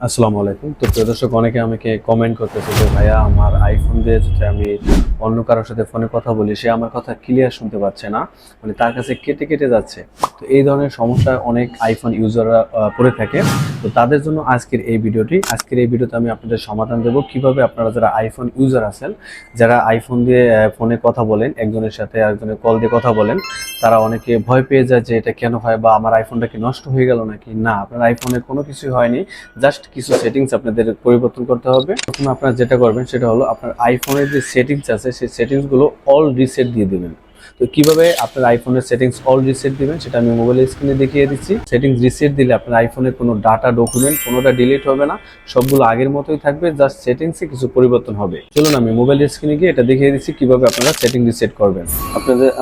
আসসালামু আলাইকুম। তো প্রিয় দর্শক, অনেকে আমাকে কমেন্ট করতেছে যে ভাইয়া আমার আইফোন দিয়ে যদি আমি অন্য কারোর সাথে ফোনে কথা বলি, সে আমার কথা ক্লিয়ার শুনতে পাচ্ছে না, মানে তার কাছে কেটে কেটে যাচ্ছে। তো এই ধরনের সমস্যা অনেক আইফোন ইউজাররা পড়ে থাকে। তো তাদের জন্য আজকের এই ভিডিওতে আমি আপনাদের সমাধান দেবো কিভাবে আপনারা যারা আইফোন ইউজার আছেন, যারা আইফোন দিয়ে ফোনে কথা বলেন, একজনের সাথে আরেকজনের কল দিয়ে কথা বলেন, তারা অনেকে ভয় পেয়ে যায় যে এটা কেন হয়, বা আমার আইফোনটা কি নষ্ট হয়ে গেল নাকি। না, আপনার আইফোনে কোনো কিছুই হয়নি, জাস্ট কিছু সেটিংস আপনাদের পরিবর্তন করতে হবে। প্রথমে আপনারা যেটা করবেন সেটা হলো আপনার আইফোনের যে সেটিংস আছে সেই সেটিংসগুলো অল রিসেট দিয়ে দিবেন। তো কিভাবে আপনার আইফোনের সেটিংস অল রিসেট দিবেন সেটা আমি মোবাইলের স্ক্রিনে দেখিয়ে দিচ্ছি। সেটিংস রিসেট দিলে আপনার আইফোনের কোনো ডাটা, ডকুমেন্ট কোনোটা ডিলিট হবে না, সবগুলো আগের মতোই থাকবে, জাস্ট সেটিংসে কিছু পরিবর্তন হবে। চলুন আমি মোবাইলের স্ক্রিনে গিয়ে এটা দেখিয়ে দিচ্ছি কিভাবে আপনারা সেটিং রিসেট করবেন।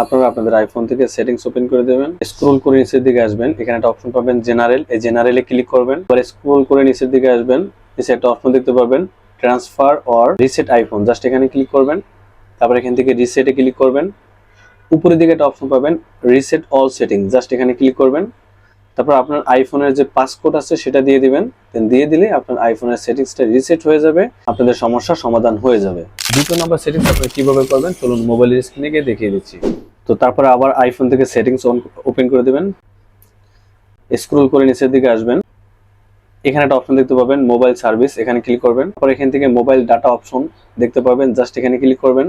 আপনারা আপনাদের আইফোন থেকে সেটিংস ওপেন করে দেবেন, স্ক্রল করে নিচের দিকে আসবেন, এখানে একটা অপশন পাবেন জেনারেল, এই জেনারেলে ক্লিক করবেন। এবার স্ক্রল করে নিচের দিকে আসবেন, নিচে একটা অপশন দেখতে পাবেন transfer or reset iPhone, just এখানে ক্লিক করবেন। তারপর এখান থেকে রিসেটে ক্লিক করবেন। উপরের দিকে একটা অপশন পাবেন রিসেট অল সেটিং, জাস্ট এখানে ক্লিক করবেন। তারপর আপনার আইফোনের যে পাসকোড আছে সেটা দিয়ে দিবেন, দেন দিয়ে দিলে আপনার আইফোনের সেটিংসটা রিসেট হয়ে যাবে, আপনাদের সমস্যার সমাধান হয়ে যাবে। দ্বিতীয় নাম্বার সেটিংস আপনারা কিভাবে করবেন চলুন মোবাইলের স্ক্রিনে গিয়ে দেখিয়ে দিচ্ছি। তো তারপরে আবার আইফোন থেকে সেটিংস ওপেন করে দিবেন, স্ক্রল করে নিচের দিকে আসবেন, এখানে একটা অপশন দেখতে পাবেন মোবাইল সার্ভিস, এখানে ক্লিক করবেন। তারপর এখান থেকে মোবাইল ডাটা অপশন দেখতে পাবেন, জাস্ট এখানে ক্লিক করবেন।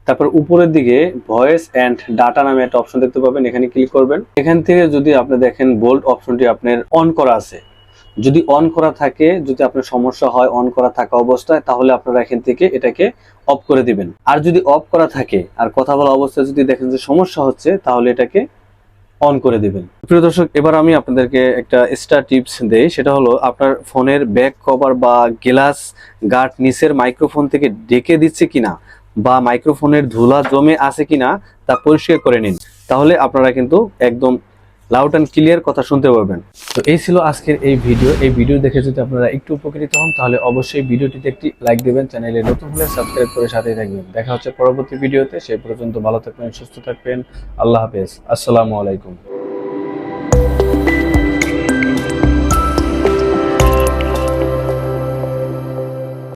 তারপর উপরের দিকে ভয়েস এন্ড ডাটা নামে একটা অপশন দেখতে পাবেন, এখানে ক্লিক করবেন। এখান থেকে যদি আপনি দেখেন বোল্ড অপশনটি আপনার অন করা আছে, যদি অন করা থাকে, যদি আপনার সমস্যা হয় অন করা থাকা অবস্থায়, তাহলে আপনারা এখান থেকে এটাকে অফ করে দিবেন। আর যদি অফ করা থাকে আর কথা বলা অবস্থায় যদি দেখেন যে সমস্যা হচ্ছে, তাহলে এটাকে অন করে দিবেন। প্রিয় দর্শক, এবার আমি আপনাদেরকে একটা এক্সট্রা টিপস দেই, সেটা হলো আপনার ফোনের ব্যাক কভার বা গ্লাস গার্ড নিচের মাইক্রোফোন থেকে ঢেকে দিচ্ছে কিনা, বা মাইক্রোফোনের ধুলা জমে আছে কিনা তা পরিষ্কার করে নিন, তাহলে আপনারা কিন্তু একদম লাউড অ্যান্ড ক্লিয়ার কথা শুনতে পারবেন। তো এই ছিল আজকের এই ভিডিও দেখে যদি আপনারা একটু উপকৃত হন, তাহলে অবশ্যই ভিডিওটিতে একটি লাইক দেবেন, চ্যানেলে নতুন হলে সাবস্ক্রাইব করে সাথেই থাকবেন। দেখা হচ্ছে পরবর্তী ভিডিওতে, সেই পর্যন্ত ভালো থাকবেন, সুস্থ থাকবেন। আল্লাহ হাফেজ, আসসালামু আলাইকুম।